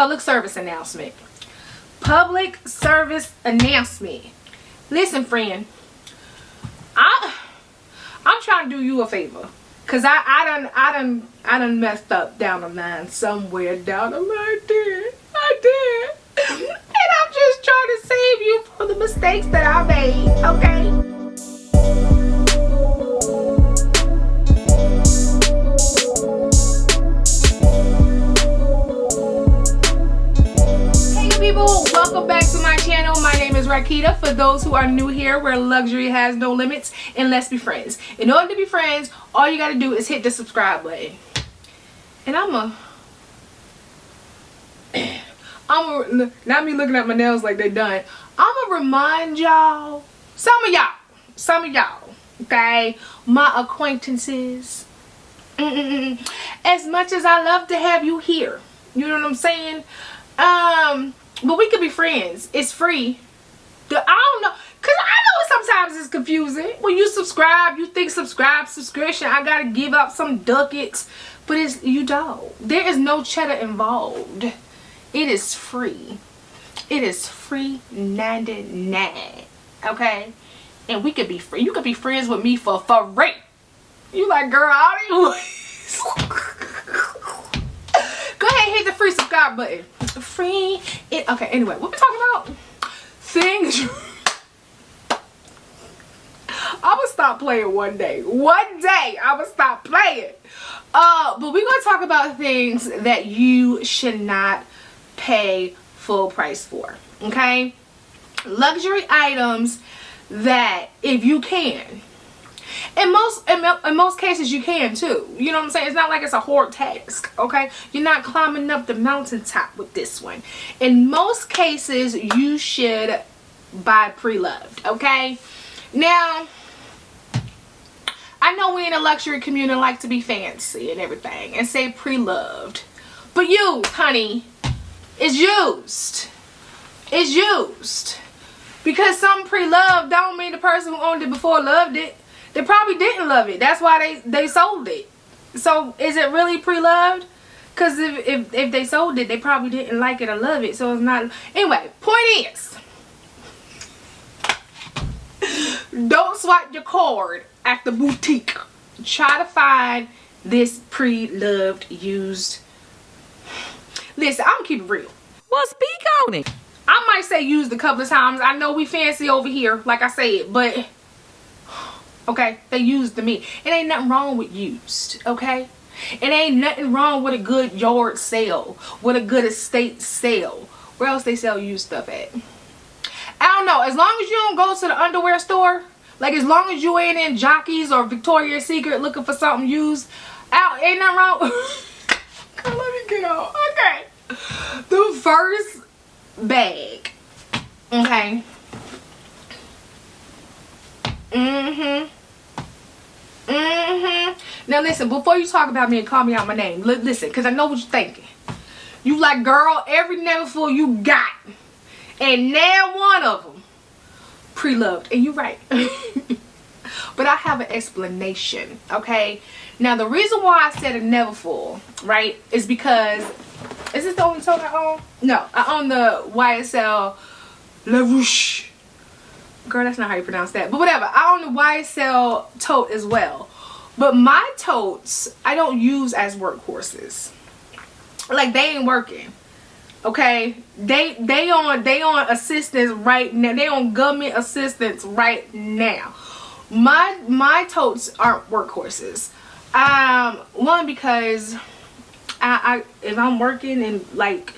public service announcement. Public service announcement. Listen, friend, I'm trying to do you a favor, cause I done messed up down the line somewhere down the line. I did. And I'm just trying to save you from the mistakes that I made, okay? Hey good people, welcome back to my channel. My name is Rakita. For those who are new here, where luxury has no limits, and let's be friends. In order to be friends, all you gotta do is hit the subscribe button. And not me looking at my nails like they done. I'ma remind y'all, some of y'all, okay, my acquaintances, as much as I love to have you here, you know what I'm saying, but we could be friends. It's free. I don't know, cause I know sometimes it's confusing when you subscribe. You think subscription, I gotta give up some ducats, but you don't. There is no cheddar involved. It is free. It is free 99. Okay? And we could be free. You could be friends with me for free. You like, girl, I don't even... Go ahead and hit the free subscribe button. Free. Okay, anyway, what we talking about? Things... I'm gonna stop playing one day. One day, I'm gonna stop playing. But we're gonna talk about things that you should not pay full price for, okay? Luxury items that, if you can, in most cases you can too, you know what I'm saying? It's not like it's a hard task, okay? You're not climbing up the mountaintop with this one. In most cases you should buy pre-loved, okay? Now I know we in a luxury community like to be fancy and everything and say pre-loved, but you, honey, it's used. It's used. Because some pre-loved don't mean the person who owned it before loved it. They probably didn't love it. That's why they sold it. So is it really pre-loved? Because if they sold it, they probably didn't like it or love it. So it's not. Anyway, point is, don't swipe your card at the boutique. Try to find this pre-loved used. Listen, I'm gonna keep it real. Well, speak on it. I might say used a couple of times. I know we fancy over here, like I said, but okay, they used to me. It ain't nothing wrong with used, okay? It ain't nothing wrong with a good yard sale, with a good estate sale. Where else they sell used stuff at? I don't know. As long as you don't go to the underwear store, like as long as you ain't in Jockey's or Victoria's Secret looking for something used, ain't nothing wrong. Let me get on. Okay. The first bag. Okay. Now listen, before you talk about me and call me out my name, listen, because I know what you're thinking. You like, girl, every NEVERFULL you got, and now one of them pre-loved. And you're right. But I have an explanation, okay? Now, the reason why I said a NEVERFULL, right, is because... Is this the only tote I own? No, I own the YSL Lavouche. Girl, that's not how you pronounce that. But whatever. I own the YSL tote as well. But my totes, I don't use as workhorses. Like, they ain't working. Okay? They on assistance right now. They on government assistance right now. My totes aren't workhorses. One, because if I'm working and, like,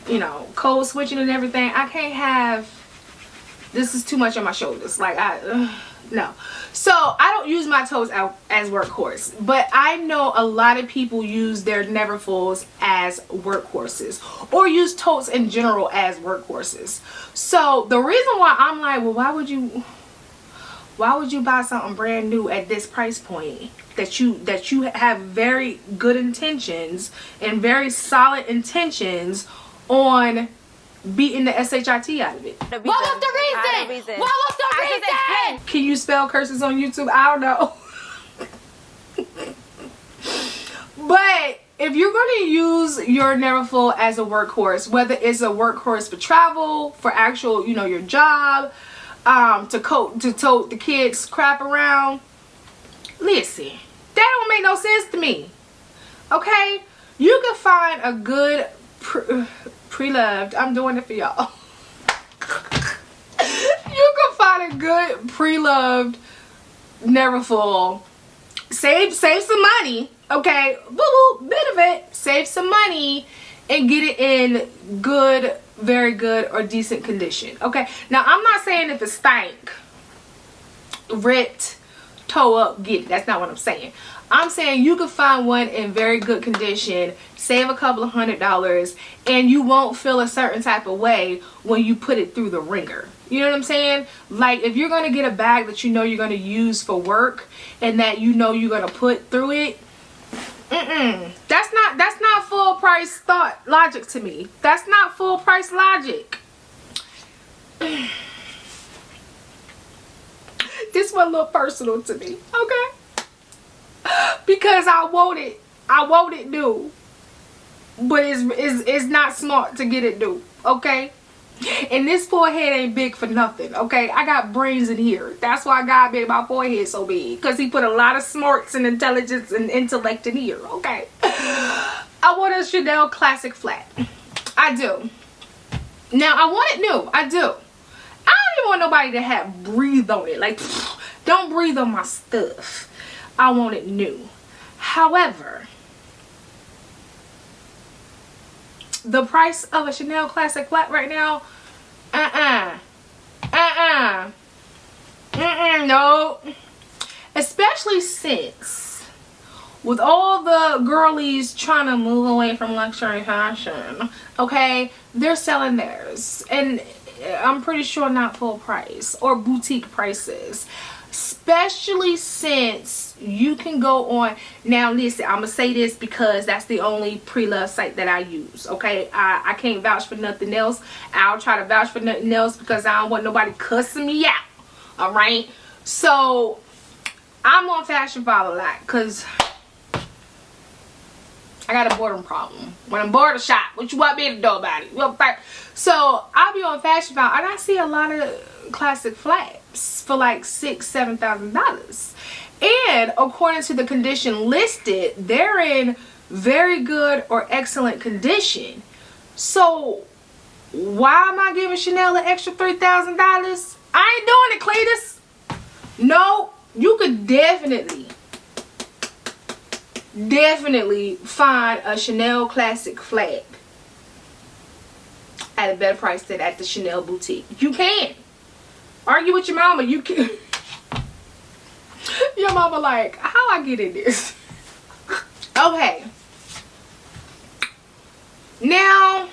you know, code switching and everything, I can't have, this is too much on my shoulders. Like, no. So I don't use my toes out as workhorse, but I know a lot of people use their NEVERFULLs as workhorses, or use totes in general as workhorses. So the reason why I'm like, well, why would you buy something brand new at this price point that you have very good intentions and very solid intentions on beating the SHIT out of it? What was the reason? What was the reason? Can you spell curses on YouTube? I don't know. But if you're going to use your Neverfull as a workhorse, whether it's a workhorse for travel, for actual, you know, your job, to tote the kids crap around, listen, that don't make no sense to me. Okay, you can find a good Preloved. I'm doing it for y'all. You can find a good Preloved Neverfull. Save some money. Okay, bit of it. Save some money and get it in good, very good, or decent condition. Okay, now I'm not saying if it's stank, ripped, toe up, get it. That's not what I'm saying. I'm saying you can find one in very good condition, save a couple of $100s, and you won't feel a certain type of way when you put it through the ringer. You know what I'm saying? Like, if you're going to get a bag that you know you're going to use for work and that you know you're going to put through it, that's not full price logic to me. That's not full price logic. This one a little personal to me, okay? Because I want it new, but it's not smart to get it new, okay? And this forehead ain't big for nothing, okay? I got brains in here. That's why God made my forehead so big, because he put a lot of smarts and intelligence and intellect in here, okay? I want a Chanel classic flat. I do. Now, I want it new. I do. I don't even want nobody to have breathe on it. Like, don't breathe on my stuff. I want it new. However, the price of a Chanel classic flat right now, no. Especially since with all the girlies trying to move away from luxury fashion, okay, they're selling theirs, and I'm pretty sure not full price or boutique prices. Especially since you can go on. Now listen, I'm gonna say this because that's the only Preloved site that I use, okay? I can't vouch for nothing else. I'll try to vouch for nothing else because I don't want nobody cussing me out, all right? So I'm on Fashion File a lot because I got a boredom problem. When I'm bored of shop, what you want me to do about it? So I'll be on Fashion File and I see a lot of classic flats for like $6,000-$7,000, and according to the condition listed, they're in very good or excellent condition. So why am I giving Chanel an extra $3,000? I ain't doing it, Cletus. No, you could definitely find a Chanel classic flat at a better price than at the Chanel boutique. You can. Argue with your mama. You can. Your mama like, how I get in this? Okay. Now,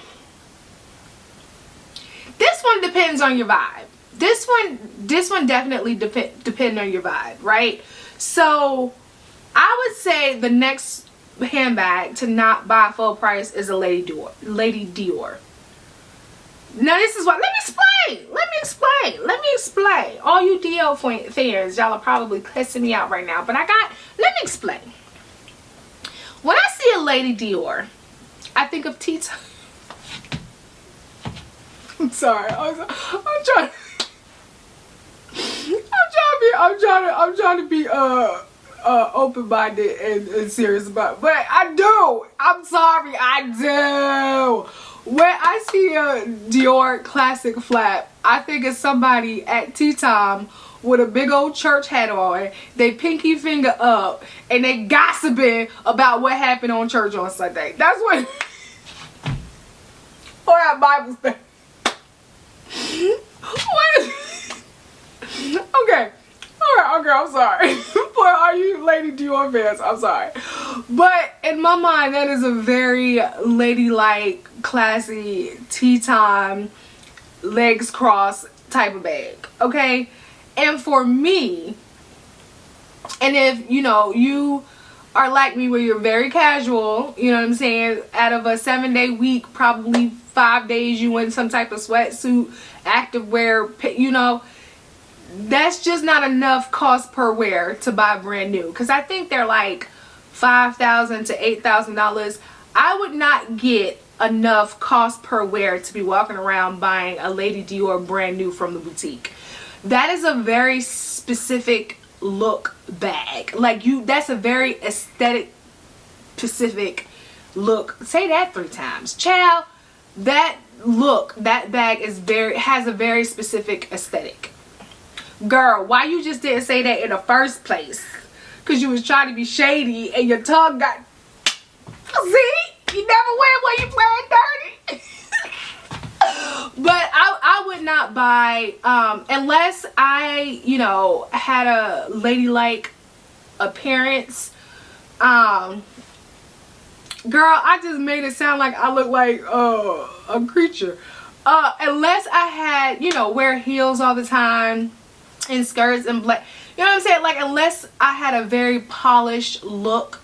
this one depends on your vibe. This one definitely depend on your vibe, right? So, I would say the next handbag to not buy full price is a Lady Dior. Now this is what, let me explain. All you Dior fans, y'all are probably cussing me out right now, but let me explain. When I see a Lady Dior, I think of Totes. I'm sorry, I'm trying to be open-minded and serious about it. But I'm sorry, I do. When I see a Dior classic flat, I think it's somebody at tea time with a big old church hat on, they pinky finger up, and they gossiping about what happened on church on Sunday. That's what or that Bible study. Okay. Alright, okay, I'm sorry. For all you Lady Dior fans, I'm sorry. But in my mind, that is a very ladylike, classy, tea time, legs crossed type of bag. Okay? And for me, and if, you know, you are like me where you're very casual, you know what I'm saying? Out of a 7-day week, probably 5 days you in some type of sweatsuit, activewear, you know, that's just not enough cost per wear to buy brand new, because I think they're like $5,000 to $8,000, I would not get enough cost per wear to be walking around buying a Lady Dior brand new from the boutique. That is a very specific look bag. Like, that's a very aesthetic specific look. Say that 3 times. Child, that look, that bag has a very specific aesthetic. Girl, why you just didn't say that in the first place? Because you was trying to be shady and your tongue got... See? You never wear what you wear dirty. But I would not buy, unless I, you know, had a ladylike appearance. Girl, I just made it sound like I look like a creature. Unless I had, you know, wear heels all the time and skirts and black. You know what I'm saying? Like, unless I had a very polished look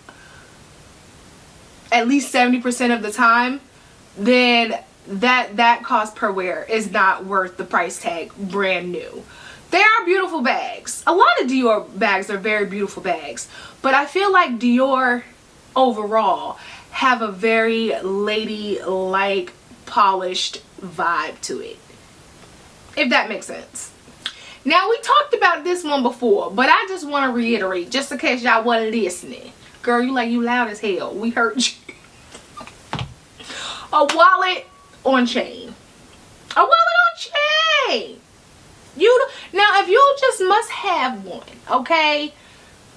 at least 70% of the time, then that cost per wear is not worth the price tag brand new. They are beautiful bags. A lot of Dior bags are very beautiful bags, but I feel like Dior overall have a very lady-like polished vibe to it, if that makes sense. Now, we talked about this one before, but I just want to reiterate just in case y'all wasn't listening. Girl, you loud as hell. We heard you. A wallet on chain. A wallet on chain. Now, if you just must have one, okay,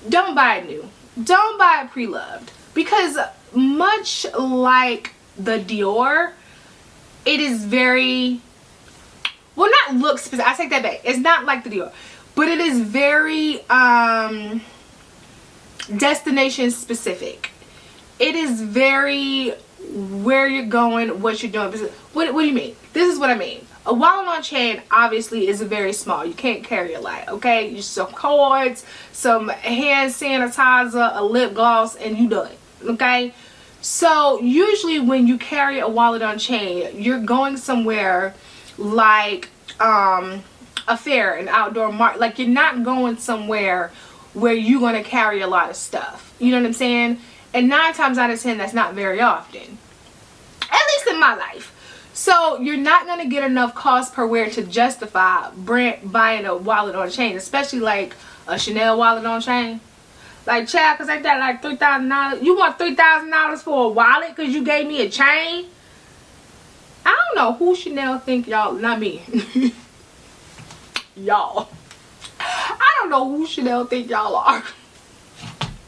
don't buy it new. Don't buy it pre-loved, because much like the Dior, it is very, well, not look specific. I take that back. It's not like the Dior, but it is very destination specific. It is very where you're going, what you're doing. What do you mean? This is what I mean. A wallet on chain obviously is very small. You can't carry a lot, okay? You some cords, some hand sanitizer, a lip gloss, and you done, okay? So usually when you carry a wallet on chain, you're going somewhere like a fair, an outdoor market. Like, you're not going somewhere where you're going to carry a lot of stuff. You know what I'm saying? And 9 times out of 10, that's not very often. At least in my life. So you're not going to get enough cost per wear to justify buying a wallet on chain. Especially like a Chanel wallet on chain. Like, child, because ain't that like $3,000? You want $3,000 for a wallet because you gave me a chain? I don't know who Chanel think y'all, not me. Y'all. I don't know who Chanel think y'all are.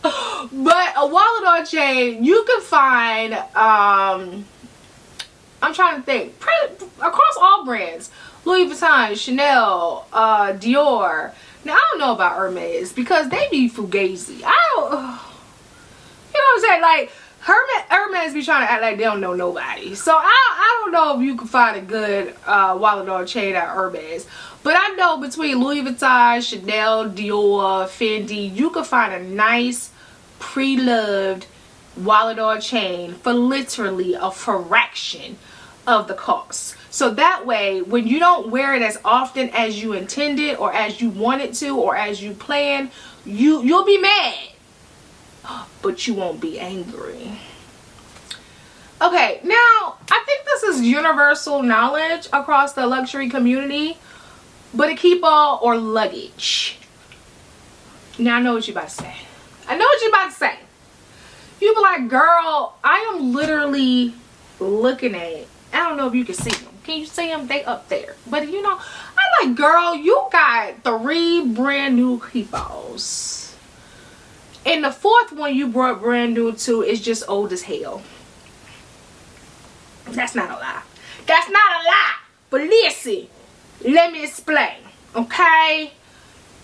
But a wallet on chain, you can find, I'm trying to think, across all brands, Louis Vuitton, Chanel, Dior. Now, I don't know about Hermes because they be fugazi. You know what I'm saying? Like, Hermes be trying to act like they don't know nobody. So I don't know if you can find a good wallet on chain at Hermes. But I know between Louis Vuitton, Chanel, Dior, Fendi, you can find a nice pre-loved wallet on chain for literally a fraction of the cost. So that way, when you don't wear it as often as you intended or as you wanted to or as you planned, you'll be mad, but you won't be angry. Okay, now I think this is universal knowledge across the luxury community, but a keep all or luggage. Now, I know what you're about to say. I know what you're about to say. You be like, girl, I am literally looking at it. I don't know if you can see them. Can you see them? They up there. But you know, I'm like, girl, you got 3 brand new keep-alls. And the 4th one you brought brand new to is just old as hell. That's not a lie. That's not a lie. But listen, let me explain, okay?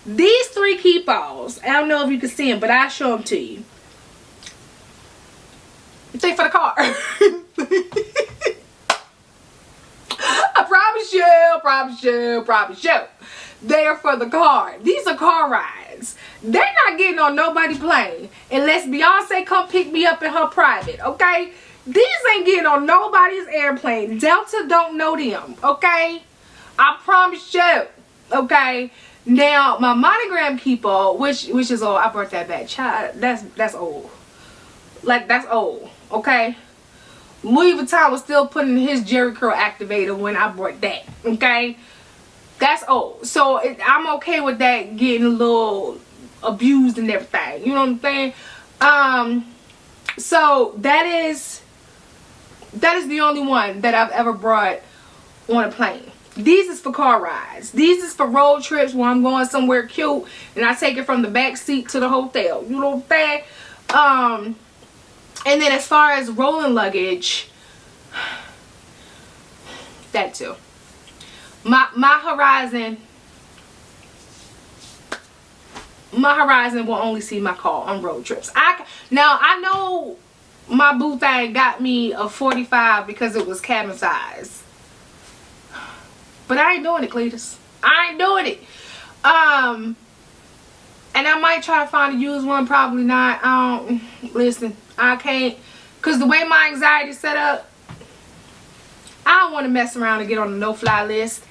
These 3 keep-alls, I don't know if you can see them, but I'll show them to you. Take for the car. I promise you. They are for the car. These are car rides. They're not getting on nobody's plane unless Beyonce come pick me up in her private, okay? These ain't getting on nobody's airplane. Delta don't know them, okay? I promise you, okay? Now, my Monogram keep-all, which is old. I brought that back. Child, that's old. Like, that's old, okay? Louis Vuitton was still putting his Jerry curl activator when I bought that, okay? That's old. So I'm okay with that getting a little abused and everything. You know what I'm saying? So that is the only one that I've ever brought on a plane. These is for car rides. These is for road trips where I'm going somewhere cute and I take it from the back seat to the hotel. You know what I'm saying? And then as far as rolling luggage, that too. My horizon will only see my car on road trips. Now I know my boo thing got me a 45 because it was cabin size, but I ain't doing it, Cletus. I ain't doing it. And I might try to find a used one, probably not. Listen, I can't, because the way my anxiety is set up, I don't want to mess around and get on the no-fly list.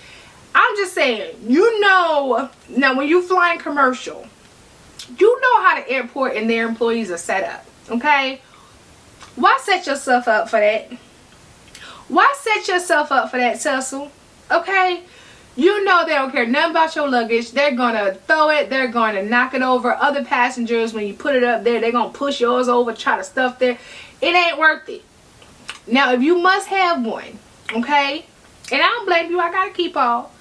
I'm just saying, you know, now when you flying commercial, you know how the airport and their employees are set up, okay? Why set yourself up for that? Why set yourself up for that tussle, okay? You know they don't care nothing about your luggage. They're going to throw it. They're going to knock it over. Other passengers, when you put it up there, they're going to push yours over, try to stuff there. It ain't worth it. Now, if you must have one, okay? And I don't blame you. I got to keep all.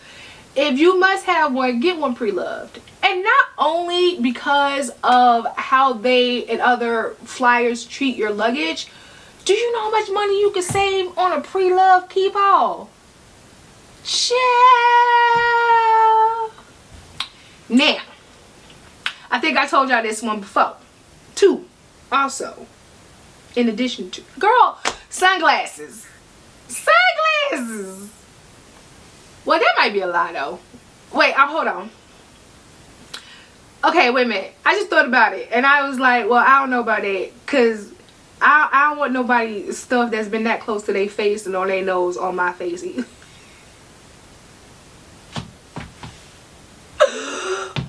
If you must have one, get one pre-loved. And not only because of how they and other flyers treat your luggage. Do you know how much money you can save on a pre-loved keep all? Chill. Now, I think I told y'all this one before. Two, also, in addition to, girl, sunglasses. Sunglasses. Well, that might be a lie though. Wait, hold on. Okay, wait a minute. I just thought about it and I was like, well, I don't know about that, because I don't want nobody stuff that's been that close to their face and on their nose on my face either.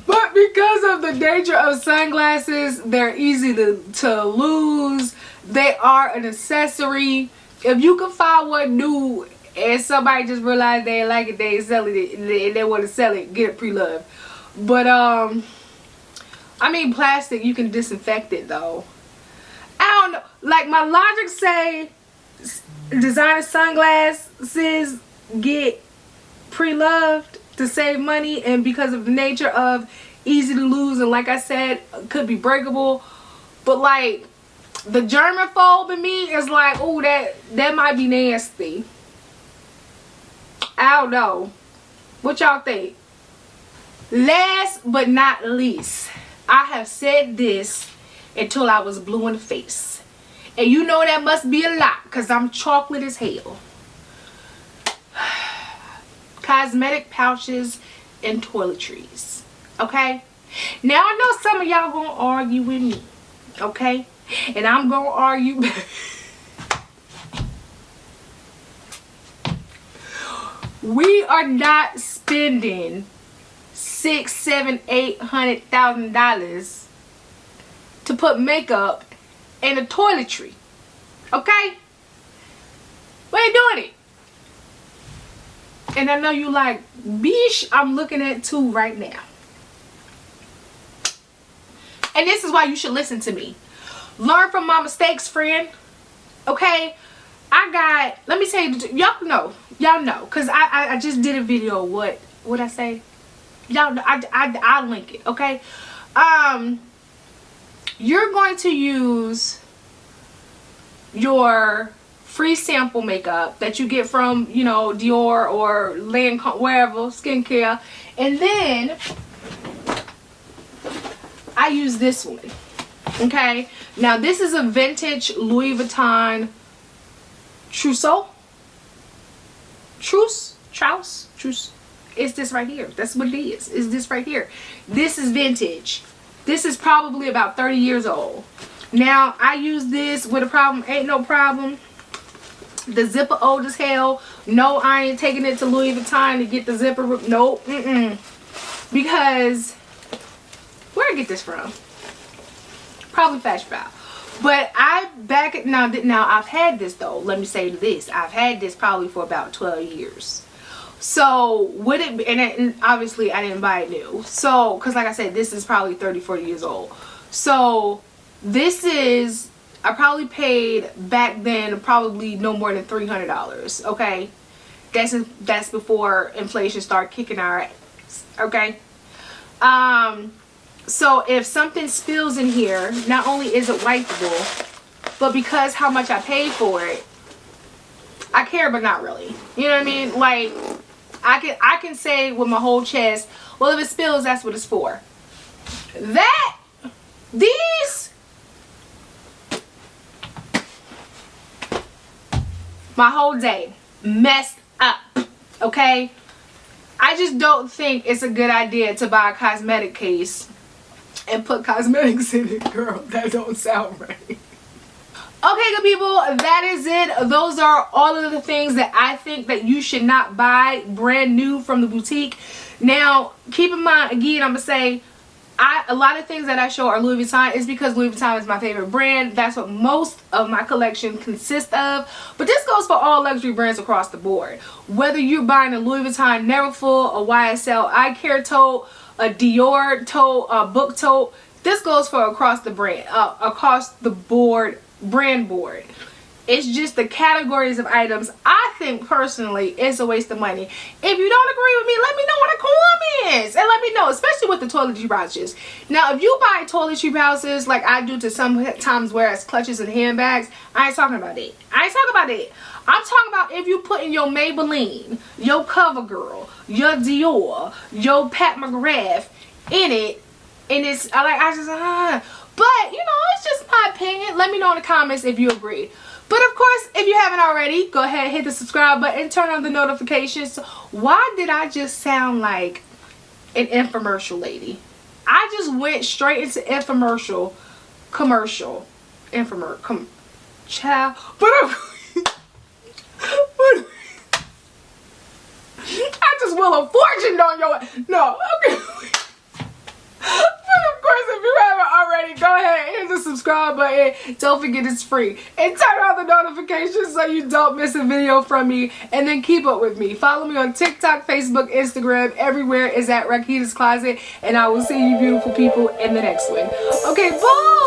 But because of the nature of sunglasses, they're easy to lose. They are an accessory. If you can find one new and somebody just realized they ain't like it, they ain't selling it, and they want to sell it, get it pre-loved. But I mean, plastic, you can disinfect it though. I don't know, like my logic say designer sunglasses get pre-loved to save money, and because of the nature of easy to lose, and like I said, could be breakable. But like the germaphobe in me is like, oh, that might be nasty. I don't know. What y'all think? Last but not least, I have said this until I was blue in the face. And you know that must be a lot because I'm chocolate as hell. Cosmetic pouches and toiletries. Okay? Now I know some of y'all gonna argue with me. Okay? And I'm gonna argue. We are not spending $600,000, $700,000, $800,000 to put makeup in a toiletry. Okay? We ain't doing it. And I know you like, bish, I'm looking at two right now. And this is why you should listen to me. Learn from my mistakes, friend. Okay? Let me tell you, y'all know, because I just did a video. What I say? Y'all know, I'll link it, okay? You're going to use your free sample makeup that you get from, you know, Dior or Lancome, wherever, skincare. And then I use this one, okay? Now this is a vintage Louis Vuitton trousseau. Truce. It's this right here. That's what it is. It's this right here. This is vintage. This is probably about 30 years old. Now I use this with a problem. Ain't no problem. The zipper old as hell. No, I ain't taking it to Louis Vuitton to get the zipper. Nope. Because where I get this from? Probably Fashion File. But now I've had this though. Let me say this. I've had this probably for about 12 years. So would it be, and obviously I didn't buy it new. So, because like I said, this is probably 30, 40 years old. So this is, I probably paid back then probably no more than $300. Okay. That's before inflation started kicking our ass. Okay. So if something spills in here, not only is it wipeable, but because how much I paid for it, I care, but not really. You know what I mean? Like, I can say with my whole chest, well, if it spills, that's what it's for. These, my whole day messed up. Okay? I just don't think it's a good idea to buy a cosmetic case and put cosmetics in it, girl. That don't sound right. Okay, good people, that is it. Those are all of the things that I think that you should not buy brand new from the boutique. Now, keep in mind, again, I'm going to say, a lot of things that I show are Louis Vuitton is because Louis Vuitton is my favorite brand. That's what most of my collection consists of. But this goes for all luxury brands across the board. Whether you're buying a Louis Vuitton Neverfull, a YSL eye care tote, a Dior tote, a book tote, this goes for across the board brand board. It's just the categories of items. I think personally it's a waste of money. If you don't agree with me, let me know in the comments and let me know, especially with the toiletry pouches. Now, if you buy toiletry pouches like I do to sometimes wear as clutches and handbags, I ain't talking about it. I'm talking about if you put in your Maybelline, your CoverGirl, your Dior, your Pat McGrath in it, and it's but you know, it's just my opinion. Let me know in the comments if you agree. But of course, if you haven't already, go ahead and hit the subscribe button and turn on the notifications. Why did I just sound like an infomercial lady? I just went straight into infomercial, child. But I just will a fortune on your, no, okay. But of course, if you haven't already, go ahead and hit the subscribe button. Don't forget it's free. And turn on the notifications so you don't miss a video from me. And then keep up with me. Follow me on TikTok, Facebook, Instagram. Everywhere is at Rakita's Closet. And I will see you beautiful people in the next one. Okay, bye!